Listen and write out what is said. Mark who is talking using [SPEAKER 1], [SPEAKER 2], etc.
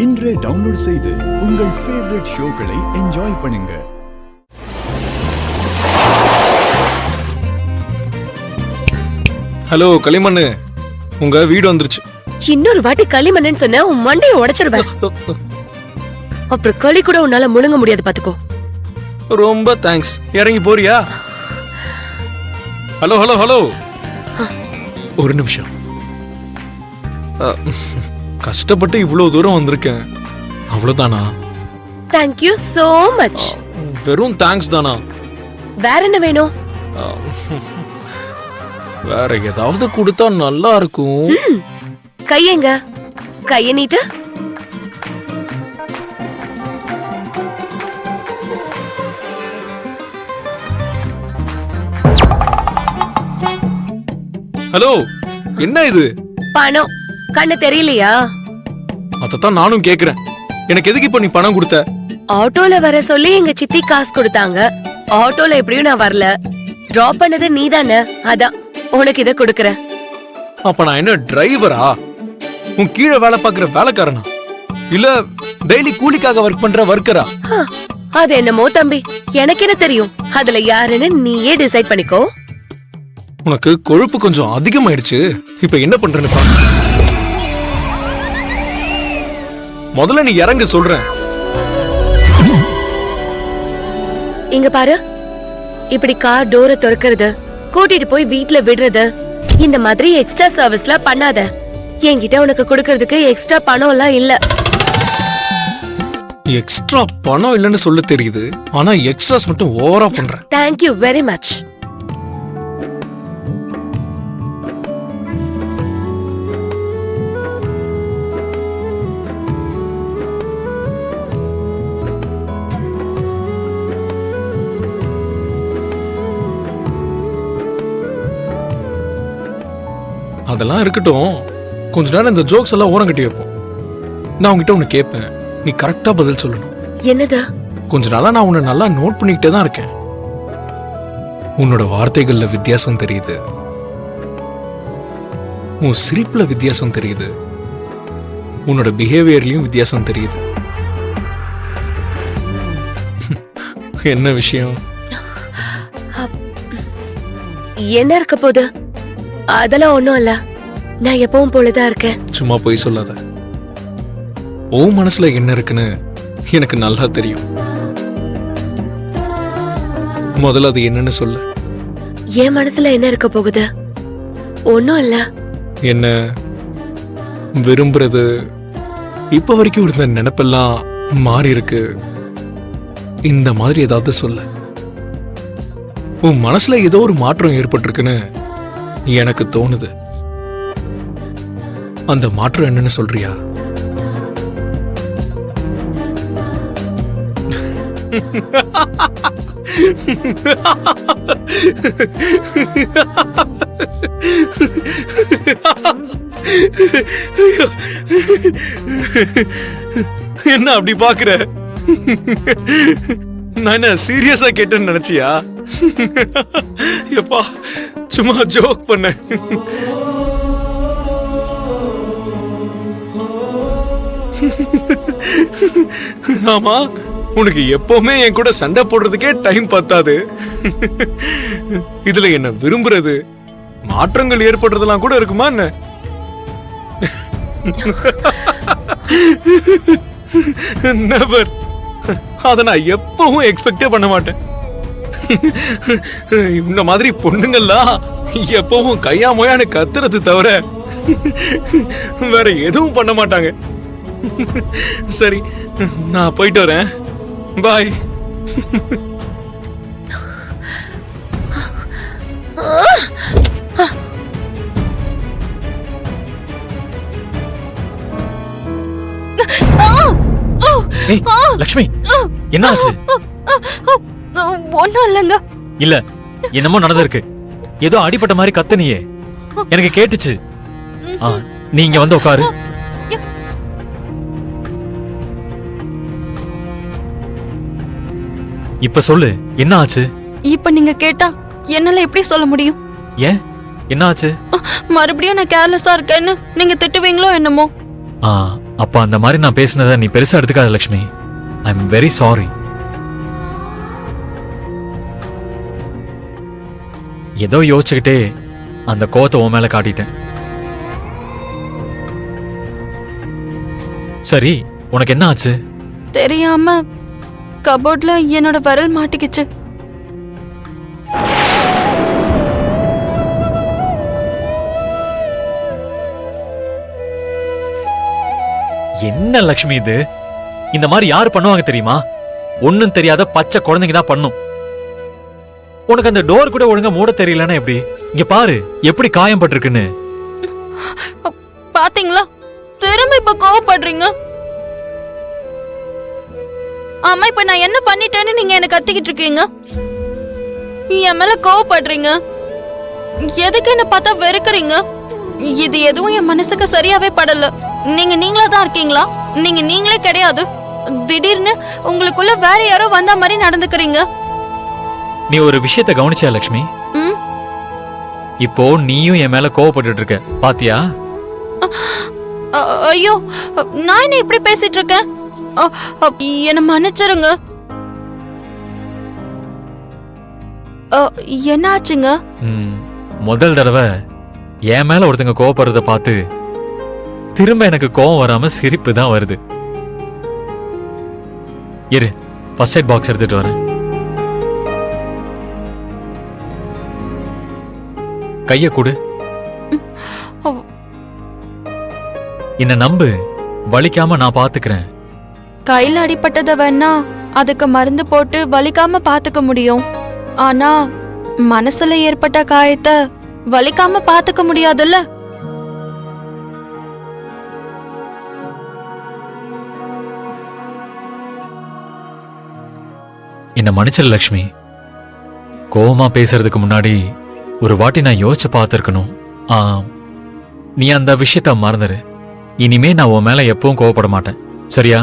[SPEAKER 1] இன்றே டவுன்லோட் செய்து உங்கள் ஃபேவரட் ஷோக்களை என்ஜாய் பண்ணுங்க.
[SPEAKER 2] ஹலோ களிமண்ணு, உங்க வீடு வந்துருச்சு.
[SPEAKER 3] இன்னொரு வாட்டி களிமண்ணுன்னு சொன்ன உன் மண்டையை உடைச்சிருவேன். அப்புறம் களி கூட உன்னால முழுங்க முடியாது பாத்துக்கோ.
[SPEAKER 2] ரொம்ப தேங்க்ஸ். இறங்கி போறியா? ஹலோ ஹலோ ஹலோ, ஒரு நிமிஷம். கஷ்டப்பட்டு இவ்வளவு தூரம் வந்திருக்கேன், அவ்வளவுதானா?
[SPEAKER 3] Thank you so much.
[SPEAKER 2] வெறும் தேங்க்ஸ் தானா?
[SPEAKER 3] வேற என்ன வேணும்?
[SPEAKER 2] வேற ஏதாவது கொடுத்தா நல்லா இருக்கும்.
[SPEAKER 3] கையங்க, கைய நீட்டு.
[SPEAKER 2] ஹலோ, என்ன இது?
[SPEAKER 3] பணம். கண்ணு தெரியலையா?
[SPEAKER 2] அதத்தான் நானும் கேக்குறேன். எனக்கு எதுக்கு இப்ப நீ பணம் கொடுத்த?
[SPEAKER 3] ஆட்டோல வர சொல்லி எங்க சித்தி காசு கொடுத்தாங்க. ஆட்டோல எப்படியும் நான் வரல. டிராப் பண்ணது நீதானே, அதான் உனக்கு இத கொடுக்கறேன்.
[SPEAKER 2] அப்ப நான் என்ன டிரைவரா? உன் கீழே வேலை பாக்குற வேலைக்காரனா? இல்ல டெய்லி கூலிக்காக ஒர்க் பண்ற ஒர்க்கரா?
[SPEAKER 3] அது என்னமோ தம்பி, எனக்கு என்ன தெரியும்? அதுல யாருன்னு நீயே டிசைட் பண்ணிக்கோ.
[SPEAKER 2] உனக்கு கொழுப்பு கொஞ்சம் அதிகமாயிடுச்சு. இப்ப என்ன பண்றேன்னு பாரு. முதல்ல நீ இறங்க சொல்றேன்.
[SPEAKER 3] இங்க பாரு, இப்படி கார் டோரை திறக்கிறது, கூட்டிட்டு போய் வீட்ல விடுறது, இந்த மாதிரி எக்ஸ்ட்ரா சர்வீஸ்லாம் பண்ணாத. என்கிட்ட உனக்கு கொடுக்கறதுக்கு எக்ஸ்ட்ரா பணம் எல்லாம் இல்ல.
[SPEAKER 2] எக்ஸ்ட்ரா பணம் இல்லன்னு சொல்ல தெரியுது, ஆனா எக்ஸ்ட்ராஸ் மட்டும் ஓவரா பண்ற.
[SPEAKER 3] Thank you very much.
[SPEAKER 2] அதெல்லாம் இருக்கட்டும், கொஞ்ச நேரம் இந்த ஜோக்ஸ் எல்லாம் ஓரம் கட்டி வைப்போம். நான் உங்ககிட்ட ஒண்ணு கேட்பேன், நீ கரெக்டா பதில் சொல்லணும்.
[SPEAKER 3] என்னது?
[SPEAKER 2] கொஞ்ச நாளா நான் உன்னை நல்லா நோட் பண்ணிக்கிட்டே தான் இருக்கேன். உன்னோட வார்த்தைகள்ல வித்தியாசம் தெரியுது, உன் சிரிப்புல வித்தியாசம் தெரியுது, உன்னோட பிஹேவியர்லயும் வித்தியாசம் தெரியுது. என்ன விஷயம்?
[SPEAKER 3] என்ன இருக்க போது? அதெல்லாம் ஒண்ணும் இல்ல. நான் எப்பவும் போலதான் இருக்கேன்.
[SPEAKER 2] சும்மா போய் சொல்லாத. உன் மனசுல என்ன இருக்குன்னு எனக்கு நல்லா தெரியும். முதல்ல அது என்னன்னு சொல்லு.
[SPEAKER 3] என் மனசுல என்ன இருக்க போகுது? ஒண்ணும் இல்ல.
[SPEAKER 2] என்ன விரும்புறது இப்ப வரைக்கும் இருந்த நினைப்பெல்லாம் மாறி இருக்கு, இந்த மாதிரி ஏதாவது சொல்ல. உன் மனசுல ஏதோ ஒரு மாற்றம் ஏற்பட்டிருக்குன்னு எனக்கு தோணுது. அந்த மாற்றம் என்னன்னு சொல்றியா? என்ன அப்படி பாக்குற? நான் என்ன சீரியஸா கேட்டேன்னு நினைச்சியா? எப்பா, சும்மா ஜோக் பண்ண. ஆமா, உனக்கு எப்பவுமே என் கூட சண்டை போடுறதுக்கே டைம் பத்தாது. இதுல என்ன விரும்புறது, மாற்றங்கள் ஏற்படுறதெல்லாம் கூட இருக்குமா என்ன? நெவர். அத நான் எப்பவும் எக்ஸ்பெக்டே பண்ண மாட்டேன். இந்த மாதிரி பொண்ணுங்கள்லாம் எப்பவும் கையா மொயான்னு கத்துறது தவிர வேற எதுவும் பண்ண மாட்டாங்க. சரி, நான் போயிட்டு வரேன். பாய்.
[SPEAKER 4] லக்ஷ்மி, என்ன ஆச்சு?
[SPEAKER 3] ஒண்ணும் இல்லங்க.
[SPEAKER 4] இல்ல, என்னமோ நடந்திருக்கு. ஏதோ அடிபட்ட மாதிரி கத்துனியே, எனக்கு கேட்டுச்சு. நீங்க வந்து உட்காரு. இப்ப சொல்லு, என்ன ஆச்சு?
[SPEAKER 5] இப்ப நீங்க கேட்டா என்னால எப்படி சொல்ல முடியும்?
[SPEAKER 4] ஏன், என்ன ஆச்சு?
[SPEAKER 5] மறுபடியும் நான் கேர்லெஸ்ஸா இருக்கேன்னு நீங்க திட்டுவீங்களோ என்னமோ?
[SPEAKER 4] அப்ப அந்த மாதிரி நான் பேசினதை நீ பெருசா எடுத்துக்காத Lakshmi. I am very sorry. ஏதோ யோசிச்சுக்கிட்டே அந்த கோவத்தை உன் மேல காட்டிட்டேன். சரி, உனக்கு என்ன ஆச்சு?
[SPEAKER 5] தெரியாம கபோர்ட்ல என்னோட விரல் மாட்டிக்கிச்சு.
[SPEAKER 4] என்ன லக்ஷ்மி இது? இந்த மாதிரி யாரு பண்ணுவாங்க தெரியுமா? ஒண்ணும் தெரியாத பச்சை குழந்தைங்க தான் பண்ணும். உனக்கு அந்த டோர் கூட ஒழுங்கா மூட தெரியலன்னா எப்படி? இங்க பாரு எப்படி காயம் பட்டிருக்குன்னு.
[SPEAKER 5] பாத்தீங்களா, திரும்ப இப்ப கோவப்படுறீங்க. ஆமா, இப்ப நான் என்ன பண்ணிட்டேன்னு நீங்க என்ன கத்திக்கிட்டு இருக்கீங்க? என் மேல கோவப்படுறீங்க. எதுக்கு என்ன பார்த்தா வெறுக்கிறீங்க? இது எதுவும் என் மனசுக்கு சரியாவே படல. நீங்களா தான் இருக்கீங்களா? நீங்களே கிடையாது. திடீர்னு உங்களுக்குள்ள வேற யாரோ வந்த மாதிரி நடந்துக்கிறீங்க.
[SPEAKER 4] நீ ஒரு விஷயத்தை கவனிச்சியா லக்ஷ்மி? இப்போ நீயும் என் மேல கோவப்பட்டு இருக்க பாத்தியா?
[SPEAKER 5] ஐயோ, நான் என்ன இப்படி பேசிட்டு இருக்கேன்? என்ன மன்னிச்சிருங்க. என்ன ஆச்சுங்க?
[SPEAKER 4] முதல் தடவை என் மேல ஒருத்தங்க கோவப்படுறத பார்த்து திரும்ப எனக்கு கோவம் வராம சிரிப்பு தான் வருது. இரு, ஃபர்ஸ்ட் எய்ட் பாக்ஸ் எடுத்துட்டு வரேன். கைய கொடு. என்ன நம்பு, வலிக்காம நான் பாத்துக்கிறேன்.
[SPEAKER 5] கையில அடிபட்டத வேணா அதுக்கு மருந்து போட்டு வலிக்காம பாத்துக்க முடியும். ஆனா மனசுல ஏற்பட்ட காயத்தை வலிக்காம பாத்துக்க முடியாதுல்ல.
[SPEAKER 4] என்ன மன்னிச்சிரு லக்ஷ்மி. கோவமா பேசுறதுக்கு முன்னாடி ஒரு வாட்டி நான் யோசிச்சு பார்த்திருக்கணும். நீ அந்த விஷயத்த மறந்துரு. இனிமே நான் உன் மேல எப்பவும் கோவப்பட மாட்டேன், சரியா?